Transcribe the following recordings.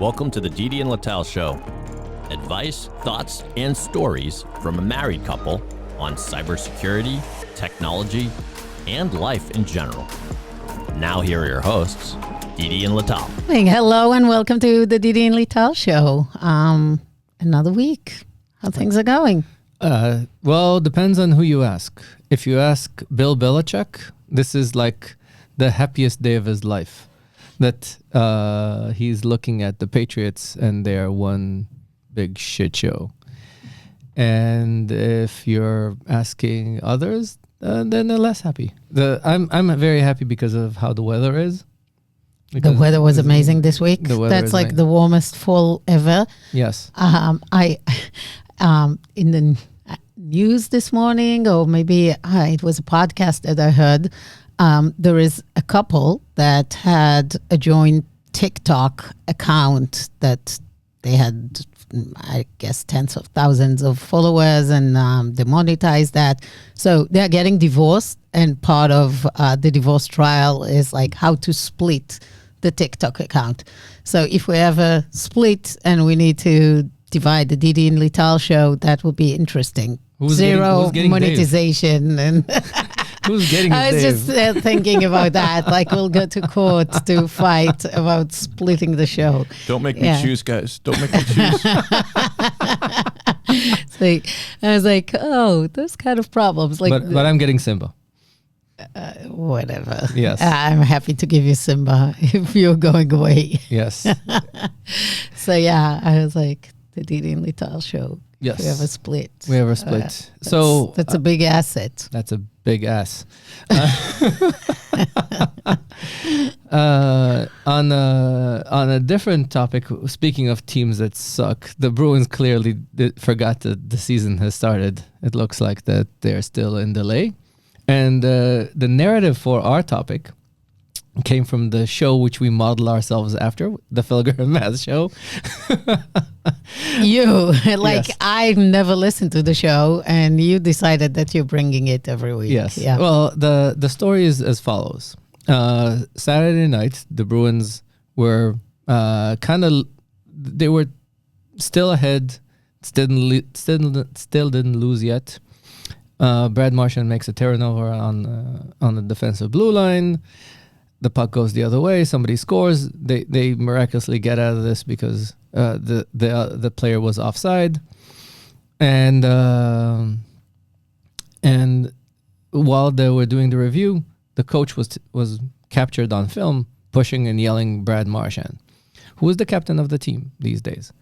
Welcome to the Didi and Littell Show. Advice, thoughts, and stories from a married couple on cybersecurity, technology, and life in general. Now here are your hosts, Didi and Littell. Hello and welcome to the Didi and Littell Show. Another week. How things are going? Well, depends on who you ask. If you ask Bill Belichick, this is like the happiest day of his life. That he's looking at the Patriots and they're one big shit show. And if you're asking others, then they're less happy. I'm very happy because of how the weather is. The weather was amazing this week. That's like the warmest fall ever. Yes. I in the news this morning, or maybe it was a podcast that I heard, there is a couple that had a joint TikTok account that they had, I guess, tens of thousands of followers, and they monetized that. So they're getting divorced, and part of the divorce trial is like how to split the TikTok account. So if we ever split and we need to divide the Didi and Littell show, that would be interesting. Who's Zero getting monetization. And who's getting I was Dave? just thinking about that. Like we'll go to court to fight about splitting the show. Don't make me choose, guys. Don't make me choose. So I was like, oh, those kind of problems. Like, But I'm getting Simba. Whatever. Yes. I'm happy to give you Simba if you're going away. Yes. So yeah, I was like, the Didi and Littell show. Yes. We have a split. We have a split. So that's a big asset. that's a big ass. On a different topic, speaking of teams that suck, the Bruins clearly forgot that the season has started. It looks like that they're still in delay. And the narrative for our topic came from the show which we model ourselves after, the Felger and Matt show. You, like, Yes. I've never listened to the show, and you decided that you're bringing it every week. Yes. Yeah. Well, the story is as follows. Saturday night, the Bruins were they were still ahead, still didn't lose yet. Brad Marchand makes a turnover on the defensive blue line. The puck goes the other way. Somebody scores. They miraculously get out of this because the player was offside, and while they were doing the review, the coach was captured on film pushing and yelling Brad Marchand, who is the captain of the team these days.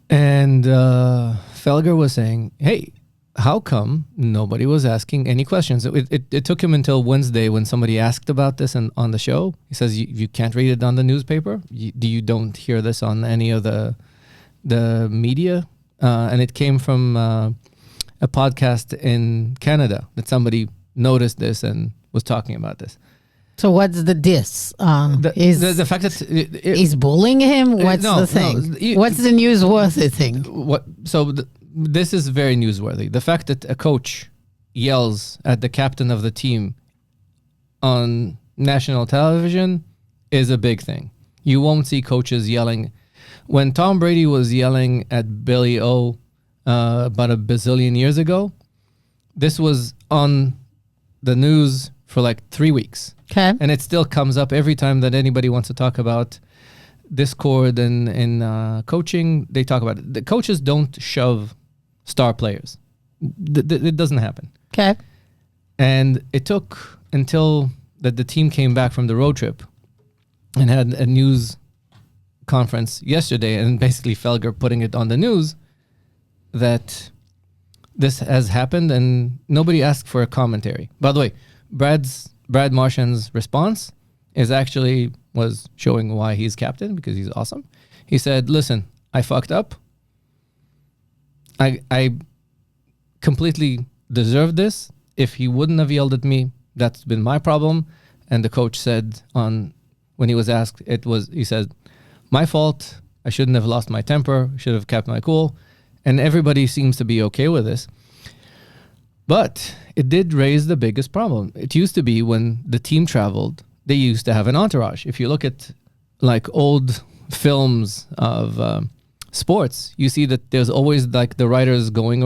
And Felger was saying, "Hey, how come nobody was asking any questions?" It took him until Wednesday when somebody asked about this on the show. He says, you can't read it on the newspaper? You don't hear this on any of the media? And it came from a podcast in Canada that somebody noticed this and was talking about this. So what's the diss? The fact that Is bullying him? What's the thing? What's the newsworthy thing? This is very newsworthy. The fact that a coach yells at the captain of the team on national television is a big thing. You won't see coaches yelling. When Tom Brady was yelling at Billy O about a bazillion years ago, this was on the news for like 3 weeks. Okay. And it still comes up every time that anybody wants to talk about discord and coaching. They talk about it. The coaches don't shove star players. It doesn't happen. Okay. And it took until that the team came back from the road trip and had a news conference yesterday, and basically Felger putting it on the news that this has happened, and nobody asked for a commentary. By the way, Brad Marchand's response was showing why he's captain, because he's awesome. He said, "Listen, I fucked up. I completely deserved this. If he wouldn't have yelled at me, that's been my problem." And the coach said when he was asked, he said, "My fault. I shouldn't have lost my temper. Should have kept my cool." And everybody seems to be okay with this. But it did raise the biggest problem. It used to be when the team traveled, they used to have an entourage. If you look at like old films of sports, you see that there's always like the writers going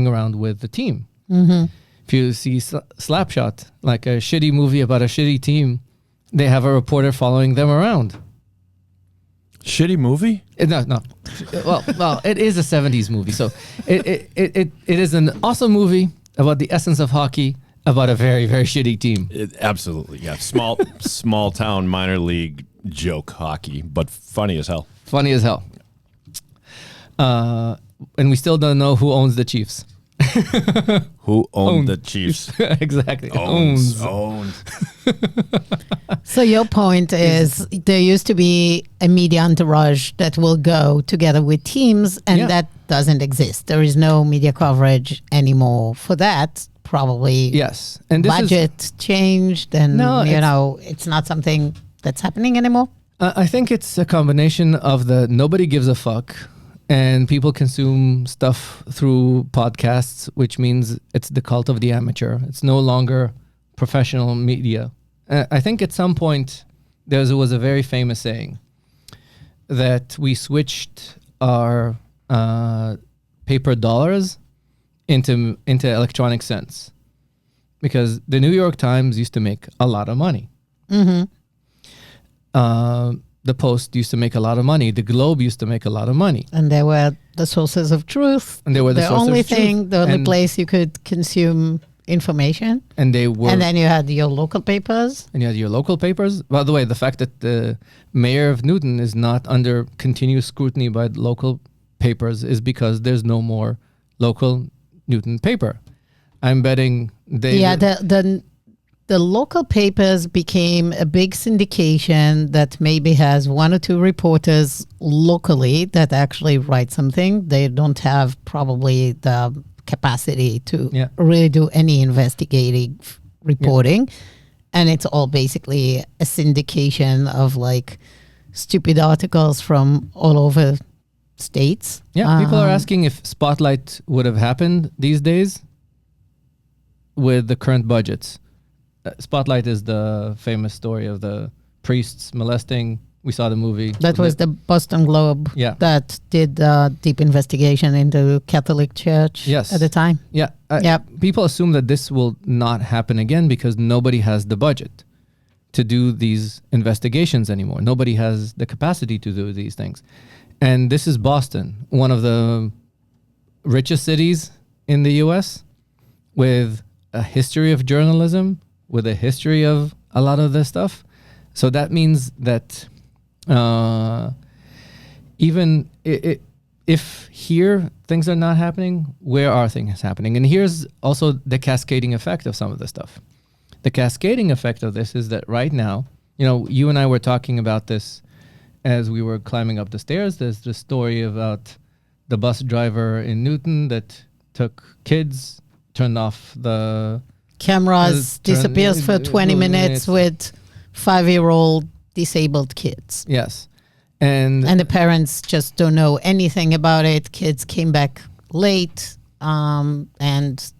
around with the team. Mm-hmm. If you see Slapshot, like a shitty movie about a shitty team, they have a reporter following them around. Shitty movie? No. Well, it is a 70s movie, so it is an awesome movie about the essence of hockey, about a very, very shitty team. Absolutely, yeah. Small town minor league joke hockey, but funny as hell. Funny as hell. And we still don't know who owns the Chiefs. Who owned the Chiefs? Exactly. Owns. So your point is there used to be a media entourage that will go together with teams, and Yeah. that doesn't exist. There is no media coverage anymore for that. Probably Yes. And this budget changed, and No, it's not something that's happening anymore. I think it's a combination of the nobody gives a fuck, and people consume stuff through podcasts, which means it's the cult of the amateur. It's no longer professional media. I think at some point there was a very famous saying that we switched our paper dollars into electronic cents, because the New York Times used to make a lot of money. Mm-hmm. The Post used to make a lot of money. The Globe used to make a lot of money. And they were the sources of truth. And they were the source only of truth. thing, the only And- place you could consume information. And they were, And then you had your local papers. and you had your local papers. By the way, the fact that the mayor of Newton is not under continuous scrutiny by the local papers is because there's no more local Newton paper. I'm betting they... Yeah, the local papers became a big syndication that maybe has one or two reporters locally that actually write something. They don't have probably the capacity to Yeah. really do any investigative reporting. And it's all basically a syndication of like stupid articles from all over states. Yeah, people are asking if Spotlight would have happened these days with the current budgets. Spotlight is the famous story of the priests molesting. We saw the movie. That was the Boston Globe Yeah. that did deep investigation into Catholic Church Yes. at the time. Yeah. Yep. People assume that this will not happen again because nobody has the budget to do these investigations anymore. Nobody has the capacity to do these things. And this is Boston, one of the richest cities in the U.S. with a history of journalism, with a history of a lot of this stuff. So that means that even if here things are not happening, where are things happening? And here's also the cascading effect of some of this stuff. The cascading effect of this is that right now, you and I were talking about this as we were climbing up the stairs. There's the story about the bus driver in Newton that took kids, turned off the Cameras disappears for 20 minutes with 5-year-old disabled kids. Yes. And And the parents just don't know anything about it. Kids came back late. And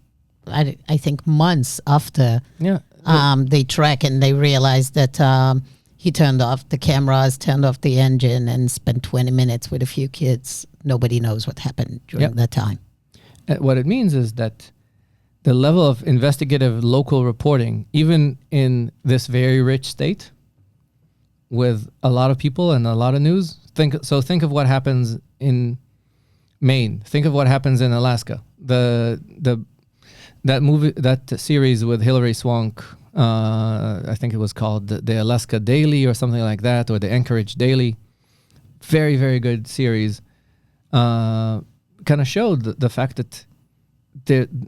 I think months after yeah. they track and they realize that he turned off the cameras, turned off the engine, and spent 20 minutes with a few kids. Nobody knows what happened during Yep. that time. What it means is that the level of investigative local reporting, even in this very rich state with a lot of people and a lot of news, think of what happens in Maine. Think of what happens in Alaska. That series with Hilary Swank, I think it was called the Alaska Daily or something like that, or the Anchorage Daily. Very, very good series. Kind of showed the fact that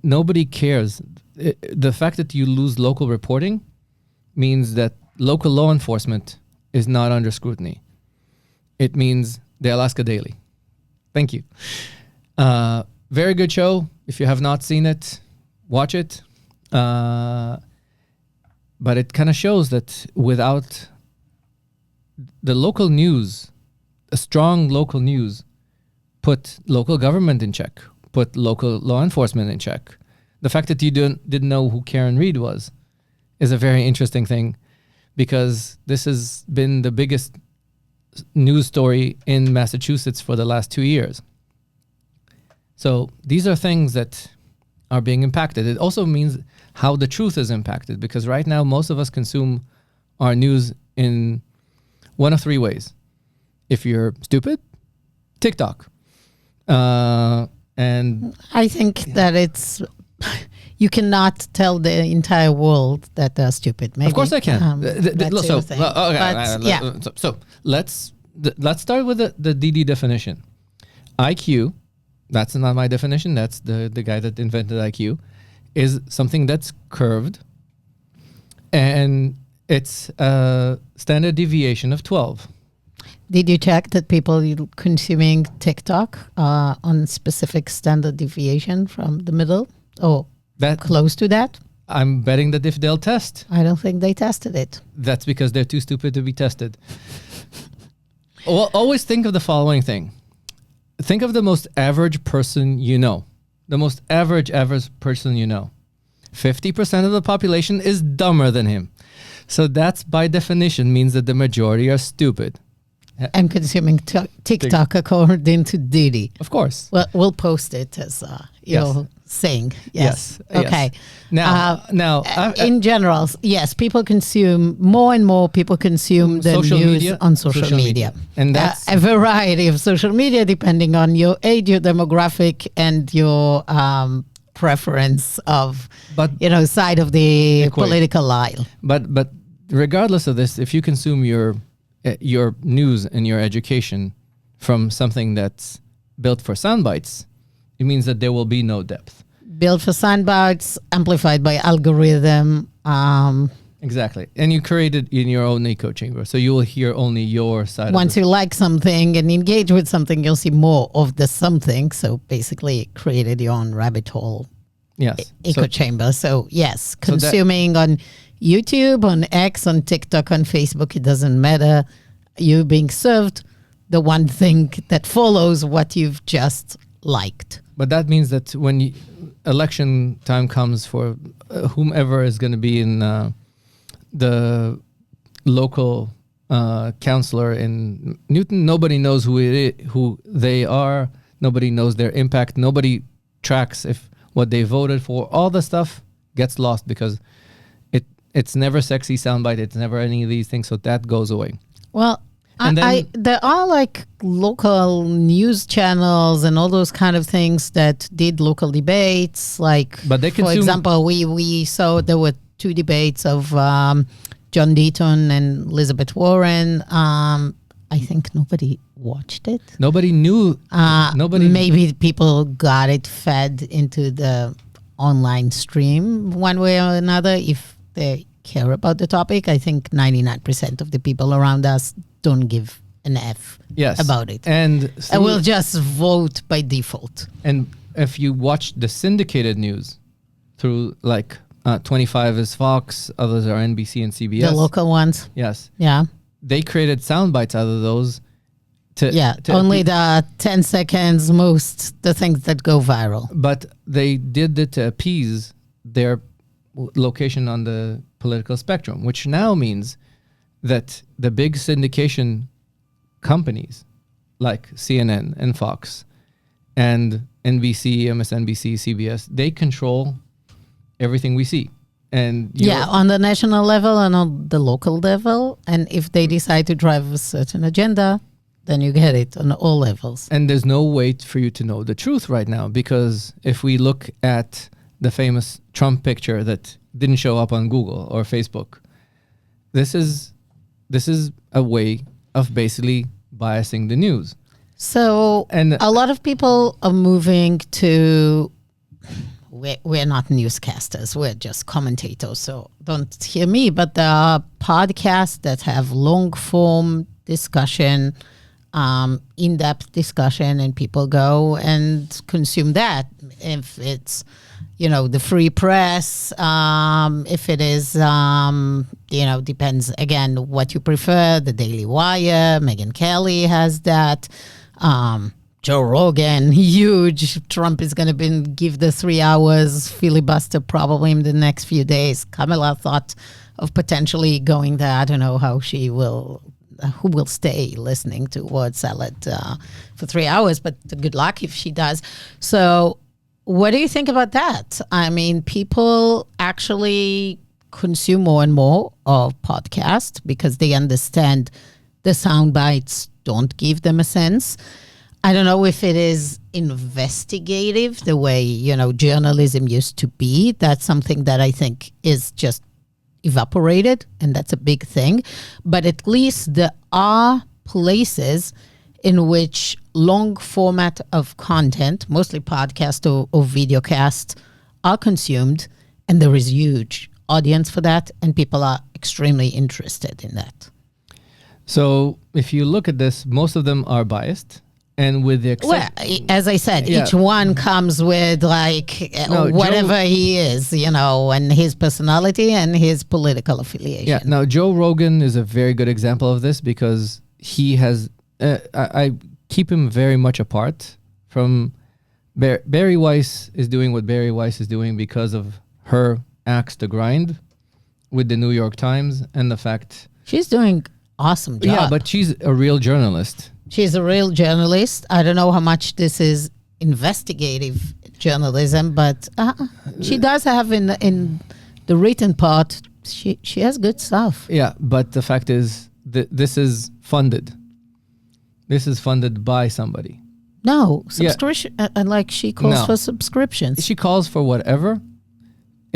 nobody cares. The fact that you lose local reporting means that local law enforcement is not under scrutiny. It means the Alaska Daily. Thank you. Very good show. If you have not seen it, watch it. But it kind of shows that without the local news, a strong local news, put local government in check, put local law enforcement in check. The fact that you didn't know who Karen Reed was is a very interesting thing, because this has been the biggest news story in Massachusetts for the last 2 years. So these are things that are being impacted. It also means how the truth is impacted, because right now most of us consume our news in one of three ways. If you're stupid, TikTok. And I think that it's you cannot tell the entire world that they're stupid. Maybe. of course I can. That's your thing. But, yeah. So let's start with the DD definition. IQ, that's not my definition. That's the guy that invented IQ, is something that's curved, and it's a standard deviation of 12. Did you check that people consuming TikTok on specific standard deviation from the middle or That close to that? I'm betting that if they'll test, I don't think they tested it. that's because they're too stupid to be tested. Well, always think of the following thing. Think of the most average person you know. The most average person you know. 50% of the population is dumber than him. So that's by definition means that the majority are stupid. And consuming TikTok according to Didi. Of course. Well, we'll post it as you're saying. Yes. Yes. Okay. Now, In general, yes, people consume more and more. People consume the social news media, on social media, and that's a variety of social media depending on your age, your demographic, and your preference of side of the Equate. political aisle. But regardless of this, if you consume your news and your education from something that's built for sound bites, it means that there will be no depth. Built for soundbites, amplified by algorithm. Exactly. And you create it in your own echo chamber. So you will hear only your side. Once you like something and engage with something, you'll see more of the something. So basically created your own rabbit hole Yes. echo chamber. So yes, consuming on YouTube, on X, on TikTok, on Facebook, it doesn't matter. You being served the one thing that follows what you've just liked. But that means that when election time comes for whomever is going to be in the local councillor in Newton, nobody knows who they are. Nobody knows their impact. Nobody tracks if what they voted for. All the stuff gets lost because it's never sexy soundbite. It's never any of these things. So that goes away. Well, And then- there are like local news channels and all those kind of things that did local debates. Like, But they for consume- example, we saw there were two debates of John Deaton and Elizabeth Warren. I think nobody watched it. Nobody knew. Nobody. Maybe people got it fed into the online stream one way or another if they care about the topic. I think 99% of the people around us don't give an F Yes. about it. And And we'll just vote by default. And if you watch the syndicated news through 25 is Fox, others are NBC and CBS. The local ones. Yes. Yeah. They created sound bites out of those. Only the 10 seconds, most the things that go viral. But they did it to appease their location on the political spectrum, which now means that the big syndication companies like CNN and Fox and NBC, MSNBC, CBS, they control everything we see. And on the national level and on the local level. And if they decide to drive a certain agenda, then you get it on all levels. And there's no way for you to know the truth right now, because if we look at the famous Trump picture that didn't show up on Google or Facebook, this is a way of basically biasing the news. So And a lot of people are moving to, we're not newscasters, we're just commentators, so don't hear me, but there are podcasts that have long form discussion, in-depth discussion, and people go and consume that. If it's, the free press, if it is, depends again what you prefer, the Daily Wire, Megyn Kelly has that, Joe Rogan, huge. Trump is going to give the 3 hours filibuster probably in the next few days. Kamala thought of potentially going there. I don't know how she will who will stay listening to word salad for 3 hours, but good luck if she does. So what do you think about that? I mean, people actually consume more and more of podcasts because they understand the sound bites don't give them a sense. I don't know if it is investigative the way, journalism used to be. That's something that I think is just evaporated, and that's a big thing. But at least there are places in which long format of content, mostly podcast or videocast, are consumed, and there is huge audience for that, and people are extremely interested in that. So if you look at this, most of them are biased. And with the exception, as I said, each one comes with whatever he is, and his personality and his political affiliation. Yeah. Now, Joe Rogan is a very good example of this because he has, I keep him very much apart from Barry Weiss is doing what Barry Weiss is doing because of her axe to grind with the New York Times and the fact she's doing awesome job. Yeah, but she's a real journalist. She's a real journalist. I don't know how much this is investigative journalism, but she does have in the written part, she has good stuff. Yeah, but the fact is this is funded. This is funded by somebody. No, subscription, she calls for subscriptions. She calls for whatever.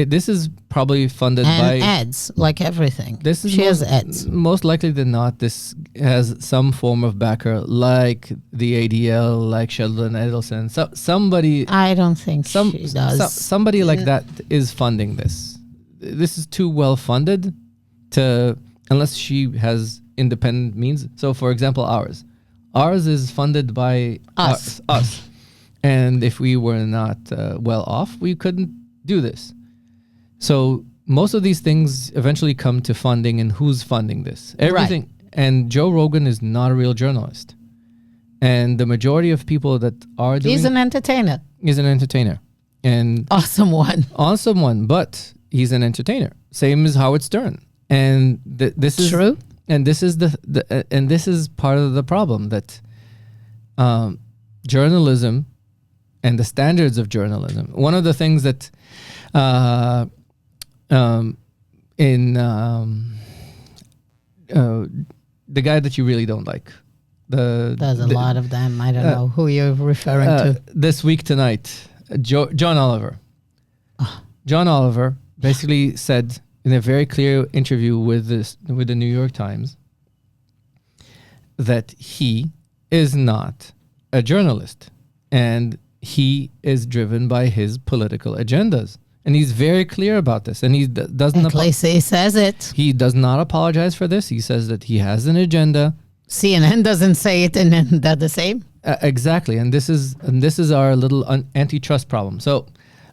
This is probably funded by ads, like everything. She has ads. Most likely than not, this has some form of backer, like the ADL, like Sheldon Adelson. So somebody. I don't think she does. Somebody like that is funding this. This is too well funded unless she has independent means. So, for example, ours is funded by us. And if we were not well off, we couldn't do this. So most of these things eventually come to funding and who's funding this. Everything. Right. And Joe Rogan is not a real journalist. And the majority of people that are doing... He's an entertainer. He's an entertainer. And awesome one. Awesome one, but he's an entertainer. Same as Howard Stern. And this is... True. And this is and this is part of the problem that journalism and the standards of journalism. One of the things that... the guy that you really don't like. There's a lot of them. I don't know who you're referring to. This Week Tonight, John Oliver. John Oliver basically said in a very clear interview with the New York Times that he is not a journalist and he is driven by his political agendas. And he's very clear about this. And he doesn't... At least he says it. He does not apologize for this. He says that he has an agenda. CNN doesn't say it, and then they're the same. Exactly. And this is our little antitrust problem. So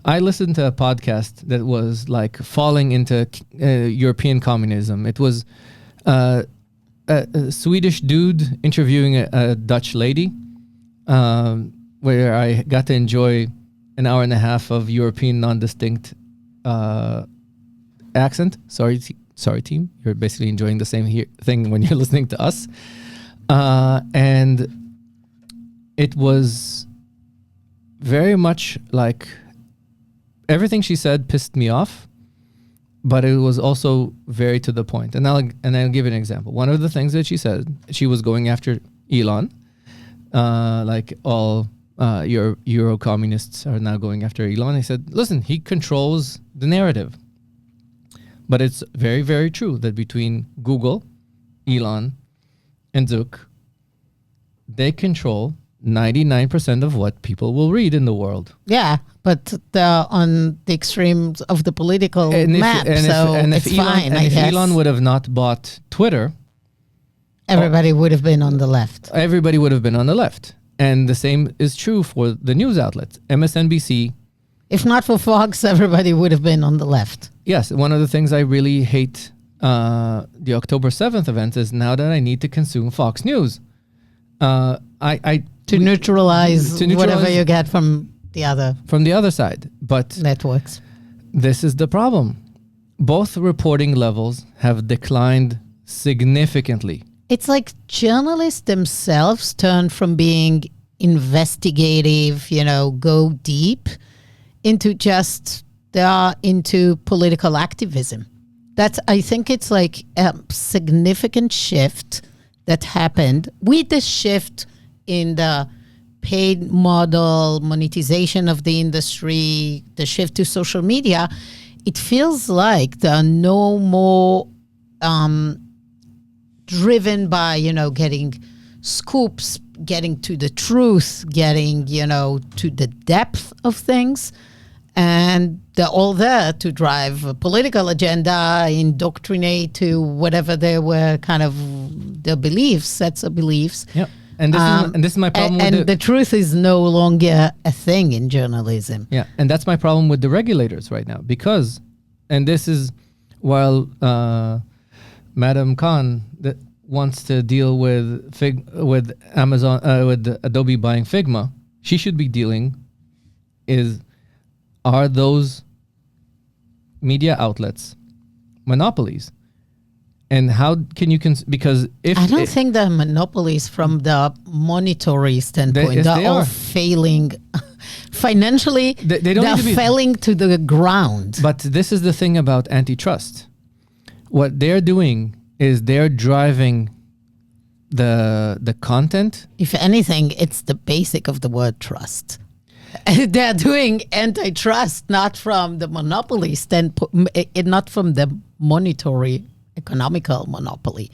I listened to a podcast that was like falling into European communism. It was a Swedish dude interviewing a Dutch lady, where I got to enjoy an hour and a half of European non-distinct accent. Sorry, team. You're basically enjoying the same thing when you're listening to us. And it was very much like everything she said pissed me off, but it was also very to the point. And I'll give an example. One of the things that she said, she was going after Elon, like all Euro communists are now going after Elon. I said, listen, he controls the narrative. But it's very, very true that between Google, Elon, and Zuck, they control 99% of what people will read in the world. Yeah, but they're on the extremes of the political map, it's fine, I guess. If Elon would have not bought Twitter, everybody would have been on the left. Everybody would have been on the left. And the same is true for the news outlets. MSNBC. If not for Fox, everybody would have been on the left. Yes. One of the things I really hate the October 7th event is now that I need to consume Fox News. To neutralize whatever you get from the other side. But networks. This is the problem. Both reporting levels have declined significantly It's like journalists themselves turn from being investigative, go deep, into just they are into political activism. I think it's like a significant shift that happened with the shift in the paid model, monetization of the industry, the shift to social media. It feels like there are no more driven by, getting scoops, getting to the truth, getting, to the depth of things. And they're all there to drive a political agenda, indoctrinate to whatever they were kind of their beliefs, sets of beliefs. Yeah. And this is my problem and the truth is no longer a thing in journalism. Yeah, and that's my problem with the regulators right now, because, and this is while Madam Khan that wants to deal with Amazon, with Adobe buying Figma, she should be dealing are those media outlets monopolies? And how can you because if I don't think they're monopolies from the monetary standpoint. They're all failing financially. They're failing to the ground. But this is the thing about antitrust. What they're doing is they're driving the content. If anything, it's the basic of the word trust. They're doing antitrust not from the monopoly standpoint, not from the monetary economical monopoly,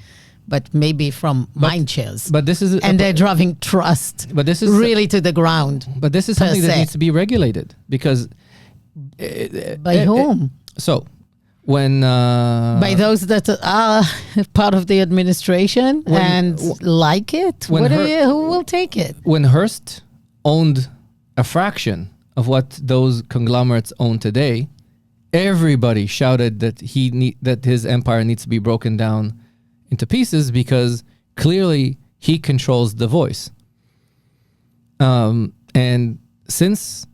but maybe from mind shares. But this is they're driving trust. But this is really to the ground. But this is something that needs to be regulated because by whom? So when by those that are part of the administration like it. Who will take it? When Hearst owned a fraction of what those conglomerates own today, everybody shouted that that his empire needs to be broken down into pieces because clearly he controls the voice. And since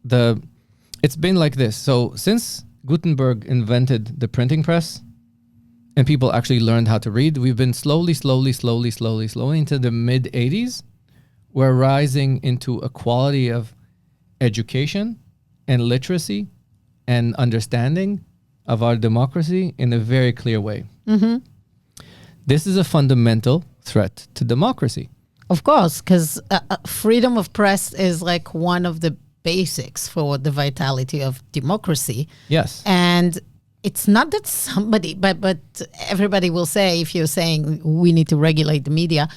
it's been like this. So since Gutenberg invented the printing press and people actually learned how to read, we've been slowly into the mid 80s. We're rising into a quality of education and literacy and understanding of our democracy in a very clear way. Mm-hmm. This is a fundamental threat to democracy. Of course, because freedom of press is like one of the basics for the vitality of democracy. Yes. And it's not that somebody, but everybody will say, if you're saying we need to regulate the media,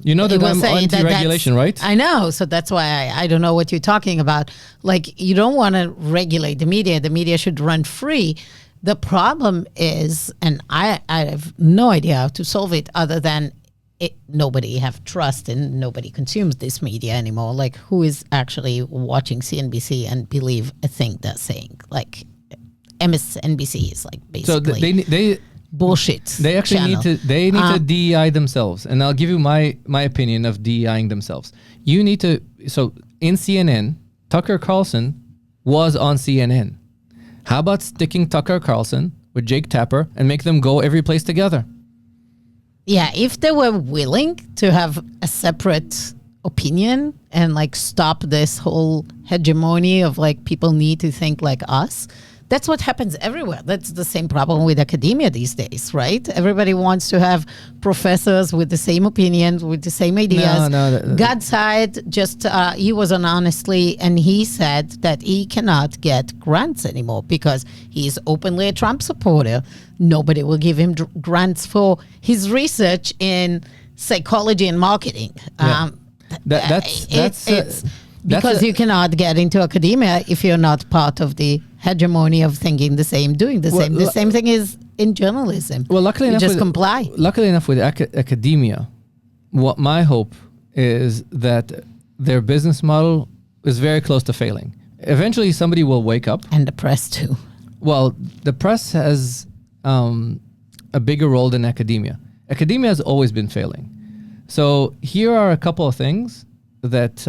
you know that I'm anti-regulation, right? I know. So that's why I don't know what you're talking about. Like, you don't want to regulate the media. The media should run free. The problem is, and I have no idea how to solve it other than nobody have trust and nobody consumes this media anymore. Like, who is actually watching CNBC and believe a thing they're saying? Like, MSNBC is like basically... So they bullshit. They actually need to DEI themselves, and I'll give you my opinion of DEIing themselves. You need to. So in CNN, Tucker Carlson was on CNN. How about sticking Tucker Carlson with Jake Tapper and make them go every place together? Yeah, if they were willing to have a separate opinion and like stop this whole hegemony of like people need to think like us. That's what happens everywhere. That's the same problem with academia these days, right? Everybody wants to have professors with the same opinions, with the same ideas. God side he was on Honestly, and he said that he cannot get grants anymore because he's openly a Trump supporter. Nobody will give him grants for his research in psychology and marketing. Yeah. Because you cannot get into academia if you're not part of the hegemony of thinking the same, doing the same. The same thing is in journalism. Well, luckily enough, just comply. Luckily enough with academia, what my hope is that their business model is very close to failing. Eventually, somebody will wake up. And the press too. Well, the press has a bigger role than academia. Academia has always been failing. So here are a couple of things that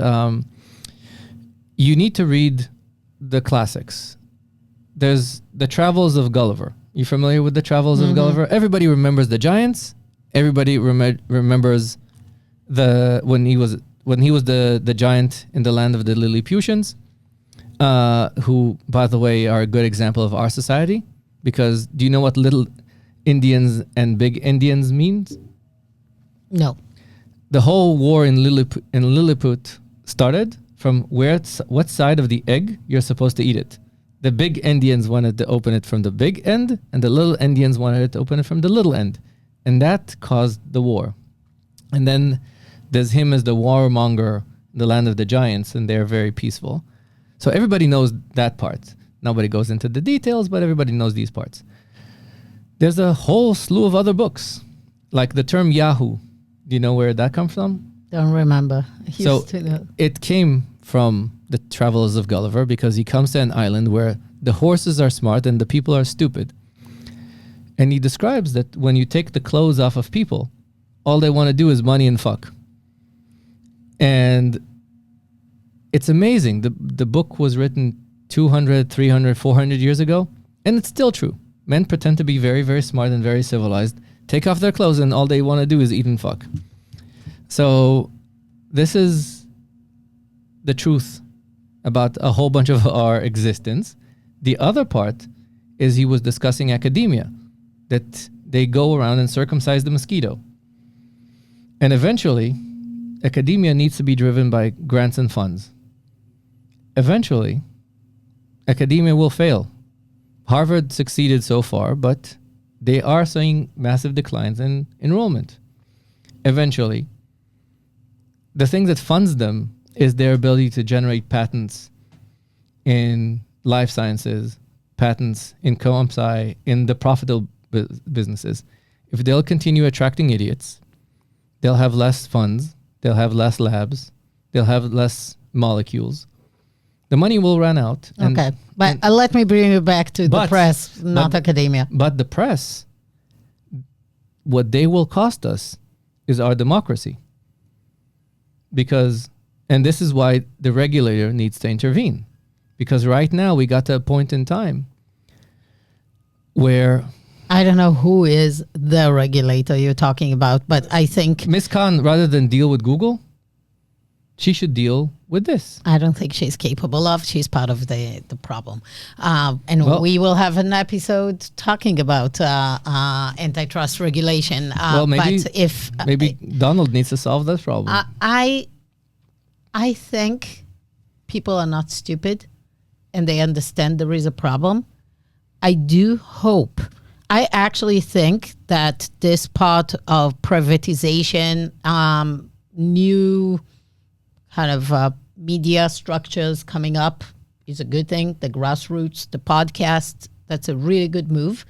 you need to read the classics. There's The Travels of Gulliver. You familiar with The Travels of Gulliver? Everybody remembers the giants everybody remembers when he was the giant in the land of the Lilliputians, who, by the way, are a good example of our society. Because do you know what little Indians and big Indians means? No. The whole war in Lilliput started from what side of the egg you're supposed to eat it. The big Indians wanted to open it from the big end, and the little Indians wanted to open it from the little end. And that caused the war. And then there's him as the warmonger in the land of the giants, and they're very peaceful. So everybody knows that part. Nobody goes into the details, but everybody knows these parts. There's a whole slew of other books, like the term Yahoo. Do you know where that comes from? Don't remember. I used to know. It came from the Travels of Gulliver, because he comes to an island where the horses are smart and the people are stupid. And he describes that when you take the clothes off of people, all they want to do is money and fuck. And it's amazing. The book was written 200, 300, 400 years ago, and it's still true. Men pretend to be very, very smart and very civilized, take off their clothes, and all they want to do is eat and fuck. So this is the truth about a whole bunch of our existence. The other part is he was discussing academia, that they go around and circumcise the mosquito. And eventually, academia needs to be driven by grants and funds. Eventually, academia will fail. Harvard succeeded so far, but they are seeing massive declines in enrollment. Eventually, the thing that funds them is their ability to generate patents in life sciences, patents in co-sci, in the profitable businesses. If they'll continue attracting idiots, they'll have less funds, they'll have less labs, they'll have less molecules. The money will run out. Okay, but let me bring you back to the press, not academia. But the press, what they will cost us is our democracy. Because, and this is why the regulator needs to intervene. Because right now we got to a point in time where... I don't know who is the regulator you're talking about, but I think... Ms. Khan, rather than deal with Google, she should deal with this. I don't think she's capable of. She's part of the problem. And we will have an episode talking about antitrust regulation. Maybe, but if maybe Donald needs to solve that problem. I think people are not stupid and they understand there is a problem. I do hope. I actually think that this part of privatization, new kind of media structures coming up is a good thing. The grassroots, the podcast, that's a really good move.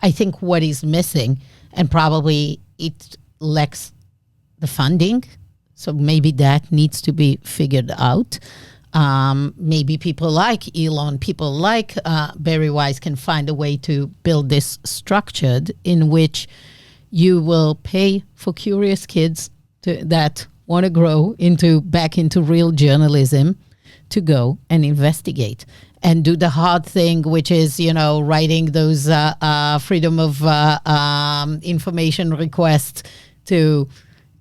I think what is missing, and probably it lacks the funding, so maybe that needs to be figured out. Maybe people like Elon, people like Barry Weiss can find a way to build this structured in which you will pay for curious kids that want to grow back into real journalism to go and investigate and do the hard thing, which is, writing those freedom of information requests to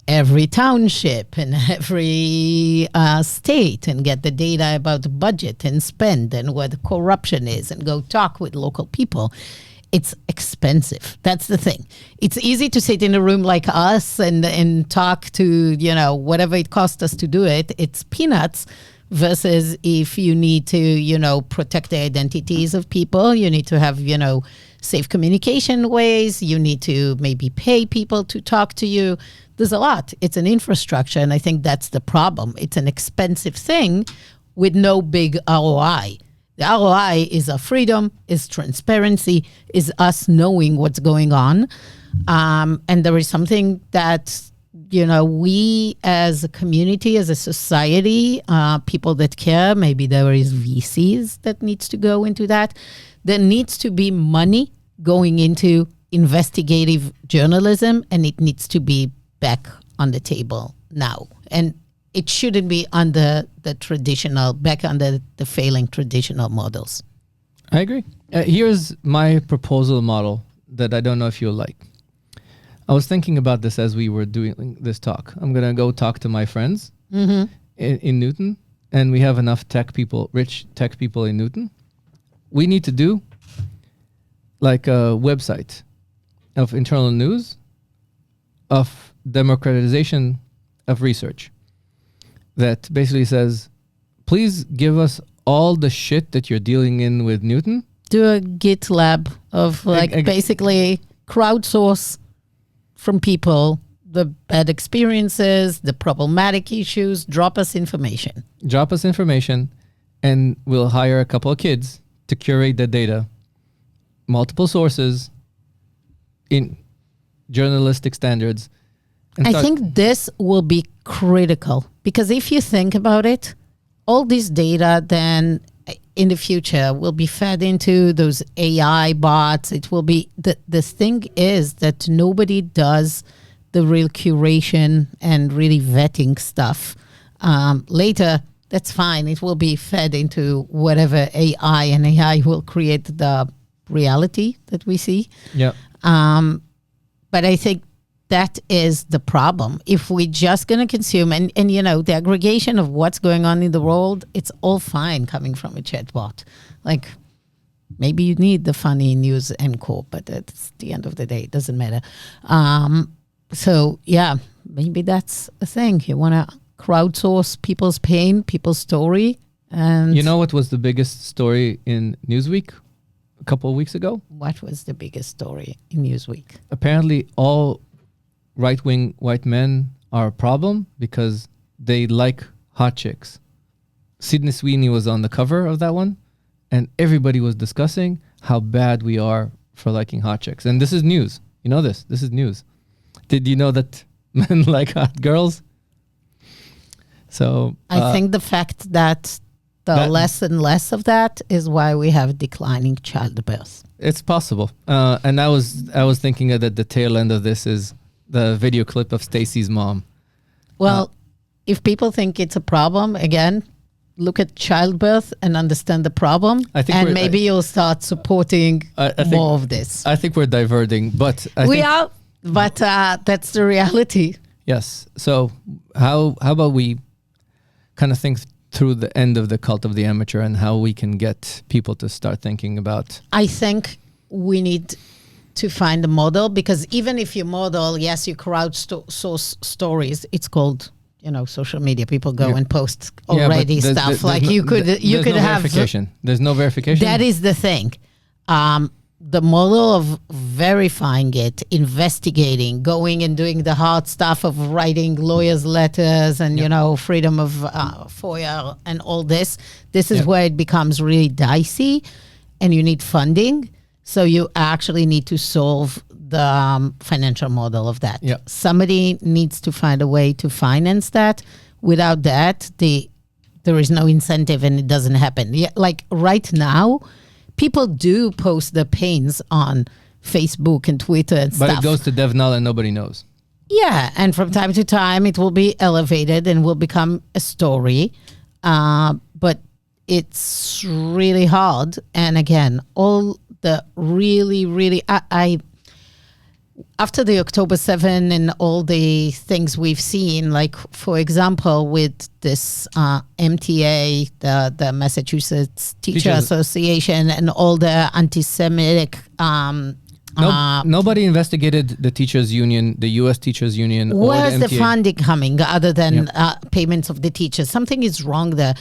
every township and every state and get the data about the budget and spend and what the corruption is and go talk with local people. It's expensive. That's the thing. It's easy to sit in a room like us and talk to, whatever it costs us to do it. It's peanuts versus if you need to, protect the identities of people, you need to have, safe communication ways. You need to maybe pay people to talk to you. There's a lot. It's an infrastructure. And I think that's the problem. It's an expensive thing with no big ROI. The ROI is our freedom, is transparency, is us knowing what's going on. And there is something that, we as a community, as a society, people that care, maybe there is VCs that needs to go into that. There needs to be money going into investigative journalism, and it needs to be back on the table now. And it shouldn't be under back under the failing traditional models. I agree. Here's my proposal model that I don't know if you'll like. I was thinking about this as we were doing this talk. I'm going to go talk to my friends in Newton, and we have enough rich tech people in Newton. We need to do like a website of internal news, of democratization of research that basically says, please give us all the shit that you're dealing in with Newton. Do a Git lab of basically crowdsource from people the bad experiences, the problematic issues. Drop us information. And we'll hire a couple of kids to curate the data, multiple sources in journalistic standards. I think this will be critical because if you think about it, all this data then in the future will be fed into those AI bots. It will be the thing is that nobody does the real curation and really vetting stuff. Later, that's fine. It will be fed into whatever AI, and AI will create the reality that we see. Yeah. But I think that is the problem. If we're just going to consume, and the aggregation of what's going on in the world, it's all fine coming from a chatbot. Like, maybe you need the funny news encore, but at the end of the day, it doesn't matter. So, yeah, maybe that's a thing. You want to crowdsource people's pain, people's story. And you know what was the biggest story in Newsweek a couple of weeks ago? What was the biggest story in Newsweek? Apparently, all right-wing white men are a problem because they like hot chicks. Sydney Sweeney was on the cover of that one, and everybody was discussing how bad we are for liking hot chicks. And this is news. You know this. This is news. Did you know that men like hot girls? So I think the fact that less and less of that is why we have declining childbirth. It's possible. And I was thinking that the tail end of this is the video clip of Stacy's mom. Well, if people think it's a problem, again, look at childbirth and understand the problem, and maybe you'll start supporting more of this. I think we're diverting, but that's the reality. Yes. So how about we kind of think through the end of the cult of the amateur and how we can get people to start thinking about... I think we need to find a model, because even if you model, yes, you crowdsource stories, it's called, social media. People go and post already stuff. You could have verification. There's no verification. That is the thing. The model of verifying it, investigating, going and doing the hard stuff of writing lawyers' letters and, freedom of FOIA and all this. This is where it becomes really dicey, and you need funding. So you actually need to solve the financial model of that. Yeah. Somebody needs to find a way to finance that. Without that, there is no incentive and it doesn't happen. Like right now, people do post their pains on Facebook and Twitter and stuff. But it goes to DevNull and nobody knows. Yeah, and from time to time, it will be elevated and will become a story. But it's really hard. And again, all the really, I after the October 7 and all the things we've seen, like, for example, with this MTA, the Massachusetts Teacher Association, and all the anti-Semitic... nobody investigated the teachers' union, the U.S. Teachers Union, where's or the MTA. The funding coming other than payments of the teachers? Something is wrong there.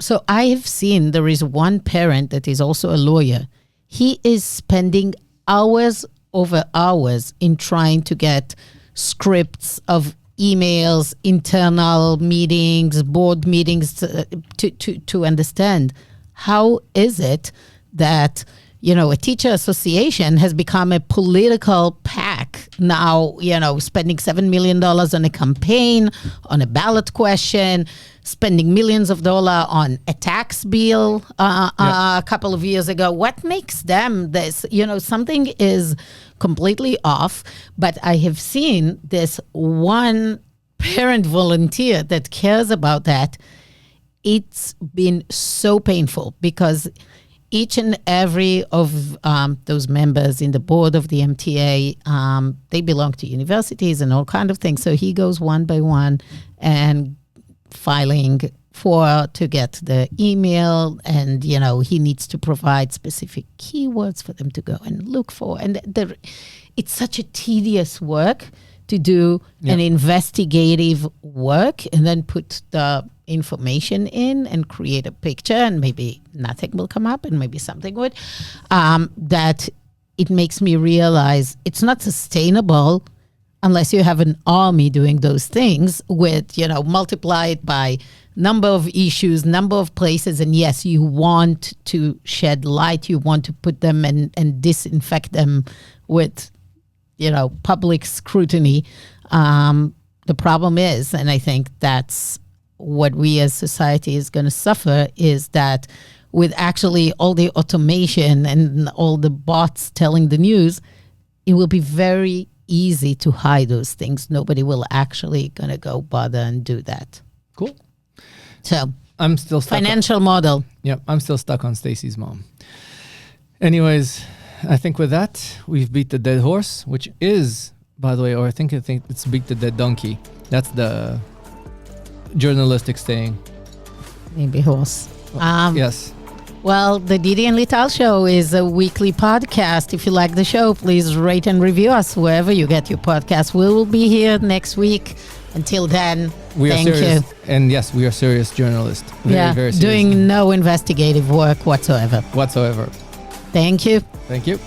So I have seen there is one parent that is also a lawyer. He is spending hours over hours in trying to get scripts of emails, internal meetings, board meetings to understand how is it that a teacher association has become a political PAC now, spending $7 million on a campaign, on a ballot question, spending millions of dollars on a tax bill a couple of years ago. What makes them this? Something is completely off. But I have seen this one parent volunteer that cares about that. It's been so painful because each and every of those members in the board of the MTA, they belong to universities and all kind of things. So he goes one by one and filing to get the email, and he needs to provide specific keywords for them to go and look for. And it's such a tedious work to do an investigative work and then put the information in and create a picture, and maybe nothing will come up and maybe something would. That it makes me realize it's not sustainable unless you have an army doing those things with, multiply it by number of issues, number of places. And yes, you want to shed light, you want to put them and disinfect them with, public scrutiny. The problem is, and I think that's what we as society is going to suffer, is that with actually all the automation and all the bots telling the news, it will be very easy to hide those things. Nobody will actually going to go bother and do that. Cool. So I'm still stuck financial model. Yeah, I'm still stuck on Stacy's mom. Anyways, I think with that, we've beat the dead horse, which is, by the way, or I think it's beat the dead donkey. That's the journalistic saying. Maybe horse. Yes. Well, the Didi and Lital Show is a weekly podcast. If you like the show, please rate and review us wherever you get your podcast. We will be here next week. Until then, thank you. And yes, we are serious journalists. Very, very serious. Doing no investigative work whatsoever. Whatsoever. Thank you. Thank you.